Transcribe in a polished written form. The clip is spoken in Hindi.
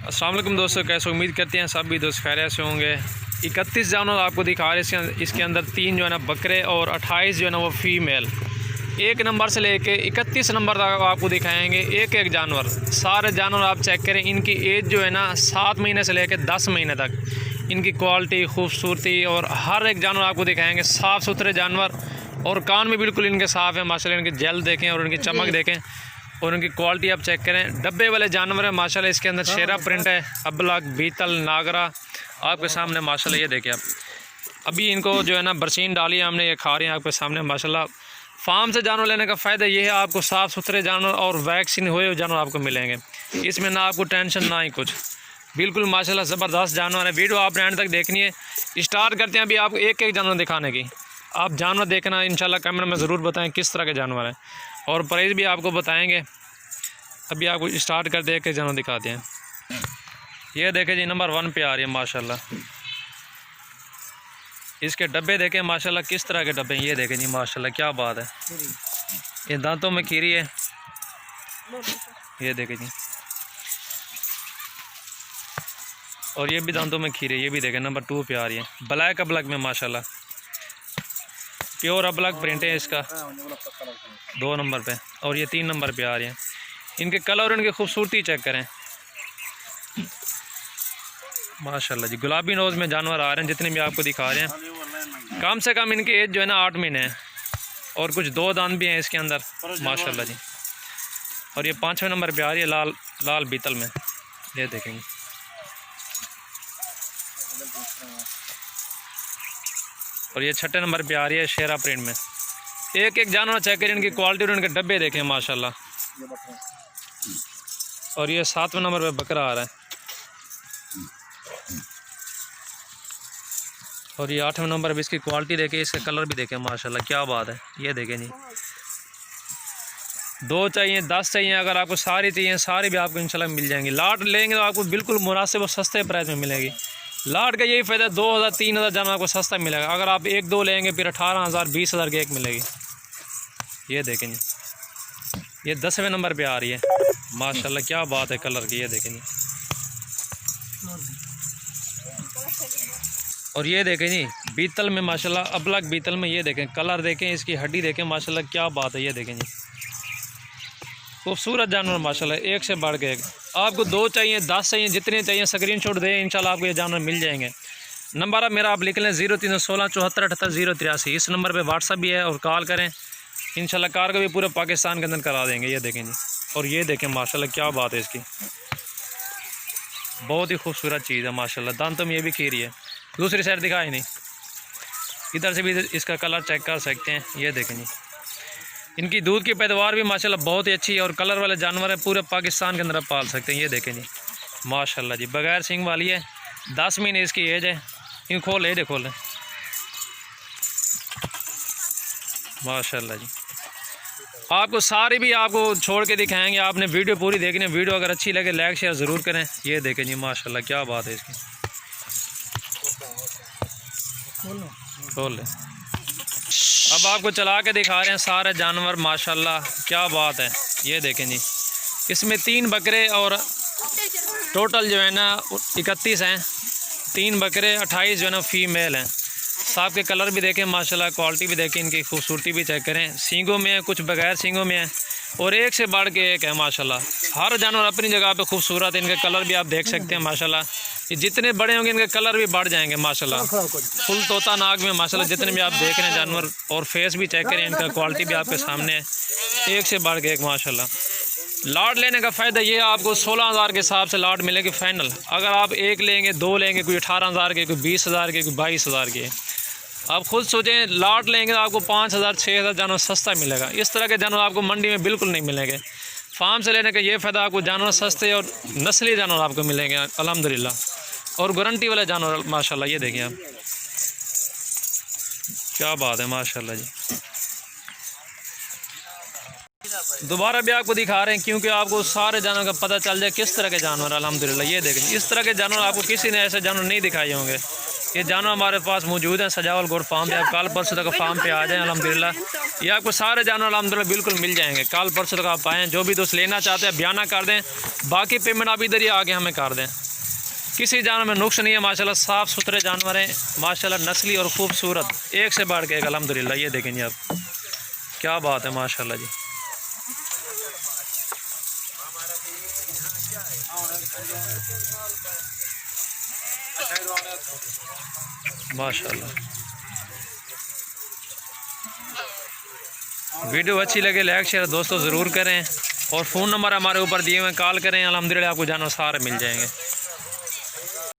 अस्सलाम वालेकुम दोस्तों, कैसे उम्मीद करते हैं सब भी दोस्त खैरियत से होंगे। 31 जानवर आपको दिखा रहे हैं। इसके अंदर 3 जो है ना बकरे और 28 जो है ना वो फीमेल। 1 नंबर से लेके 31 नंबर तक आपको दिखाएंगे एक एक जानवर। सारे जानवर आप चेक करें, इनकी एज जो है ना 7 महीने से लेकर 10 महीने तक। इनकी क्वालिटी, खूबसूरती और हर एक जानवर आपको दिखाएंगे। साफ़ सुथरे जानवर और कान भी बिल्कुल इनके साफ़ है माशाल्लाह। इनके जल देखें और इनकी चमक देखें और उनकी क्वालिटी आप चेक करें। डब्बे वाले जानवर है माशाल्लाह। इसके अंदर शेरा प्रिंट है, अबलग, बीतल, नागरा आपके सामने माशाल्लाह। ये देखिए आप, अभी इनको जो है ना बरसीन डाली है हमने, ये खा रहे हैं आपके सामने माशाल्लाह। फार्म से जानवर लेने का फ़ायदा ये है, आपको साफ़ सुथरे जानवर और वैक्सीन हुए हुए जानवर आपको मिलेंगे। इसमें ना आपको टेंशन ना ही कुछ, बिल्कुल माशाल्लाह ज़बरदस्त जानवर है। वीडियो आपने एंड तक देखनी है। स्टार्ट करते हैं अभी आपको एक एक जानवर दिखाने की। आप जानवर देखना इंशाल्लाह, कमेंट में ज़रूर बताएं किस तरह के जानवर हैं और प्राइस भी आपको बताएंगे। अभी आपको स्टार्ट कर दे के जानवर दिखाते हैं। ये देखें जी, नंबर 1 पे आ रही है माशाल्लाह। इसके डब्बे देखें माशाल्लाह, किस तरह के डब्बे हैं। ये देखें जी माशाल्लाह, क्या बात है। ये दांतों में खीरी है, ये देखें जी। और ये भी दांतों में खीरी है, ये भी देखें नंबर 2 पे आ रही है। ब्लैक अबलग में माशाल्लाह, प्योर अबलग प्रिंट है इसका 2 नंबर पे। और ये 3 नंबर पे आ रही है। इनके कलर और इनकी खूबसूरती चेक करें माशाल्लाह जी। गुलाबी नोज़ में जानवर आ रहे हैं जितने भी आपको दिखा रहे हैं। कम से कम इनकी एज जो है ना 8 महीने है और कुछ 2 दांत भी हैं इसके अंदर माशाल्लाह जी। और ये 5वें नंबर पे आ रही है लाल लाल बीतल में, ये देखेंगे। और ये 6ठे नंबर पे आ रही है शेरा प्रिंट में। एक एक जानवर चेक करें, इनकी क्वालिटी और इनके डब्बे देखें माशाल्लाह। और ये 7वें नंबर पे बकरा आ रहा है। और ये 8वें नंबर पे इसकी क्वालिटी देखें, इसका कलर भी देखें माशाल्लाह, क्या बात है। ये देखें जी, 2 चाहिए 10 चाहिए, अगर आपको सारी चाहिए सारी भी आपको इंशाल्लाह मिल जाएंगी। लाट लेंगे तो आपको बिल्कुल मुनासिब और सस्ते प्राइस में मिलेगी। लाट का यही फ़ायदा, 2000 3000 जानवर आपको सस्ता मिलेगा। अगर आप 1-2 लेंगे फिर 18,000 20,000 की एक मिलेगी। ये देखें जी, ये 10वें नंबर पे आ रही है माशाल्लाह, क्या बात है कलर की। ये देखें जी। और ये देखें जी, बीतल में माशाल्लाह, अबलग बीतल में। ये देखें कलर देखें, इसकी हड्डी देखें माशाल्लाह, क्या बात है। ये देखें जी, खूबसूरत जानवर माशाल्लाह, एक से बढ़ के एक। आपको 2 चाहिए 10 चाहिए, जितने चाहिए स्क्रीनशॉट दें, इंशाल्लाह आपको ये जानवर मिल जाएंगे। नंबर अब मेरा आप लिख लें 0316 74 78 083। इस नंबर पे व्हाट्सअप भी है और कॉल करें, इंशाल्लाह कार को भी पूरे पाकिस्तान के अंदर करा देंगे। ये देखें जी। और ये देखें माशाल्लाह, क्या बात है इसकी, बहुत ही खूबसूरत चीज़ है माशाल्लाह। दांतों में ये भी खीरी है। दूसरी साइड दिखाई नहीं, इधर से भी इसका कलर चेक कर सकते हैं। ये देखें जी, इनकी दूध की पैदावार भी माशाल्लाह बहुत ही अच्छी है और कलर वाले जानवर है, पूरे पाकिस्तान के अंदर आप पाल सकते हैं। ये देखें जी माशाल्लाह जी, बगैर सिंग वाली है, 10 महीने इसकी एज है। इन खोल ले खोलें माशाल्लाह जी। आपको सारी भी आपको छोड़ के दिखाएंगे, आपने वीडियो पूरी देखनी है। वीडियो अगर अच्छी लगे लाइक शेयर ज़रूर करें। ये देखें जी माशाल्लाह, क्या बात है इसकी। खोल ले। अब आपको चला के दिखा रहे हैं सारे जानवर माशाल्लाह, क्या बात है। ये देखें जी, इसमें 3 बकरे और टोटल जो है ना 31 हैं। 3 बकरे 28 जो है ना फीमेल हैं। सांप के कलर भी देखें माशाल्लाह, क्वालिटी भी देखें, इनकी खूबसूरती भी चेक करें। सींगों में है, कुछ बगैर सींगों में है और एक से बढ़ के एक है माशाल्लाह। हर जानवर अपनी जगह पे खूबसूरत है। इनके कलर भी आप देख सकते हैं माशाल्लाह। ये जितने बड़े होंगे इनके कलर भी बढ़ जाएंगे माशाल्लाह। फुल तोता नाग में माशाल्लाह, जितने भी आप देख रहे हैं जानवर। और फेस भी चेक करें, इनका क्वालिटी भी आपके सामने है, एक से बढ़ के एक माशाल्लाह। लाट लेने का फ़ायदा ये है, आपको 16,000 के हिसाब से लाट मिलेगी फाइनल। अगर आप 1 लेंगे 2 लेंगे, कोई 18,000 के, कोई 20,000 के, कोई 22,000 के। आप खुद सोचें, लाट लेंगे तो आपको 5,000 6,000 जानवर सस्ता मिलेगा। इस तरह के जानवर आपको मंडी में बिल्कुल नहीं मिलेंगे। फार्म से लेने का ये फ़ायदा, आपको जानवर सस्ते और नस्ली जानवर आपको मिलेंगे अल्हम्दुलिल्लाह, और गारंटी वाले जानवर माशाल्लाह। ये देखिए आप, क्या बात है माशाल्लाह जी। दोबारा भी आपको दिखा रहे हैं क्योंकि आपको सारे जानवर का पता चल जाए किस तरह के जानवर अल्हम्दुलिल्लाह। ये देखें, इस तरह के जानवर आपको किसी ने ऐसे जानवर नहीं दिखाए होंगे। ये जानवर हमारे पास मौजूद हैं सजावल गोट फार्म पे। आप कल परसों तक फार्म पे आ जाएं अल्हम्दुलिल्लाह, ये आपको सारे जानवर अल्हम्दुलिल्लाह बिल्कुल मिल जाएंगे। कल परसों तक आप आएँ, जो भी दोस्त लेना चाहते हैं बयाना कर दें, बाकी पेमेंट आप इधर ही आके हमें कर दें। किसी जानवर में नुक्स नहीं है माशाल्लाह, साफ़ सुथरे जानवर हैं माशाल्लाह, नस्ली और ख़ूबसूरत, एक से बढ़ के एक अल्हम्दुलिल्लाह। ये देखें जी आप, क्या बात है माशाल्लाह जी। माशाल्लाह, वीडियो अच्छी लगे लाइक शेयर दोस्तों ज़रूर करें, और फ़ोन नंबर हमारे ऊपर दिए हुए कॉल करें, अल्हम्दुलिल्लाह आपको जानवर सारे मिल जाएंगे।